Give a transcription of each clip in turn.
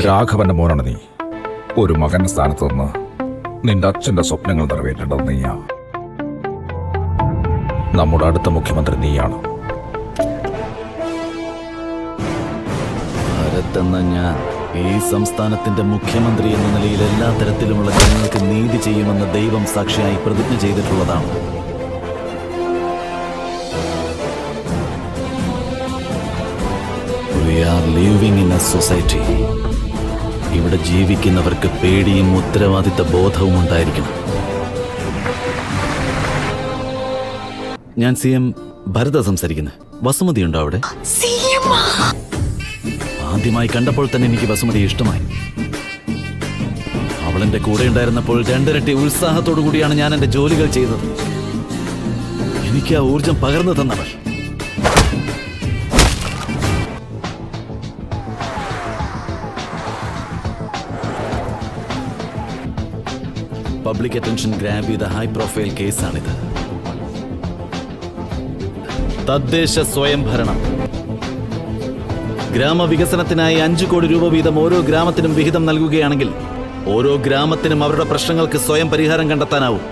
രാഘവന്റെ മോനാണ് നീ. ഒരു മകന്റെ സ്ഥാനത്ത് നിന്ന് നിന്റെ അച്ഛന്റെ സ്വപ്നങ്ങൾ നിറവേറ്റേണ്ടത് നീയാ. നമ്മുടെ അടുത്ത മുഖ്യമന്ത്രി നീയാണ്. ഭരത് എന്ന ഞാൻ ഈ സംസ്ഥാനത്തിന്റെ മുഖ്യമന്ത്രി എന്ന നിലയിൽ എല്ലാ തരത്തിലുമുള്ള ജനങ്ങൾക്ക് നീതി ചെയ്യുമെന്ന് ദൈവം സാക്ഷിയായി പ്രതിജ്ഞ ചെയ്തിട്ടുള്ളതാണ്. We are living in a society. ഇവിടെ ജീവിക്കുന്നവർക്ക് പേടിയും ഉത്തരവാദിത്ത ബോധവും ഉണ്ടായിരിക്കണം. ഞാൻ CM ഭരത സംസാരിക്കുന്നത്. വസുമതി ഉണ്ടോ അവിടെ? ആദ്യമായി കണ്ടപ്പോൾ തന്നെ എനിക്ക് വസുമതി ഇഷ്ടമായി. അവളെന്റെ കൂടെ ഉണ്ടായിരുന്നപ്പോൾ രണ്ടിരട്ടി ഉത്സാഹത്തോടു കൂടിയാണ് ഞാൻ എന്റെ ജോലികൾ ചെയ്തത്. എനിക്ക് ആ ഊർജം പകർന്നു തന്നവൾ. പബ്ലിക് അറ്റൻഷൻ ഗ്രാബ് ചെയ്ത ഹൈ പ്രൊഫൈൽ കേസാണിത്. തദ്ദേശ സ്വയംഭരണം. ഗ്രാമവികസനത്തിനായി 5 കോടി രൂപ വീതം ഓരോ ഗ്രാമത്തിനും വിഹിതം നൽകുകയാണെങ്കിൽ ഓരോ ഗ്രാമത്തിനും അവരുടെ പ്രശ്നങ്ങൾക്ക് സ്വയം പരിഹാരം കണ്ടെത്താനാവും.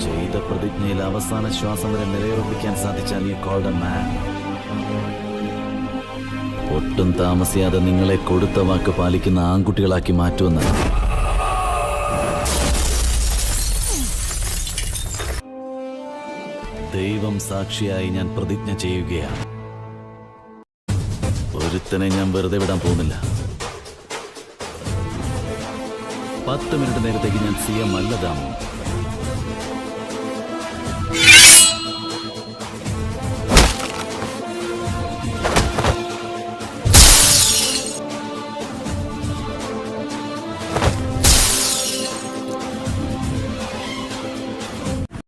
ചെയ്ത പ്രതിജ്ഞയിൽ അവസാന ശ്വാസം വരെ നിലയുറപ്പിക്കാൻ സാധിച്ചാൽ യു കോൾഡ് എ മാൻ. ഒട്ടും താമസിയാതെ നിങ്ങളെ കൊടുത്ത വാക്ക് പാലിക്കുന്ന ആൺകുട്ടികളാക്കി മാറ്റുമെന്ന് ദൈവം സാക്ഷിയായി ഞാൻ പ്രതിജ്ഞ ചെയ്യുകയാണ്. ഒരുത്തനെ ഞാൻ വെറുതെ വിടാൻ പോകുന്നില്ല. 10 മിനിറ്റ് നേരത്തേക്ക് ഞാൻ CM അല്ല ദാമു.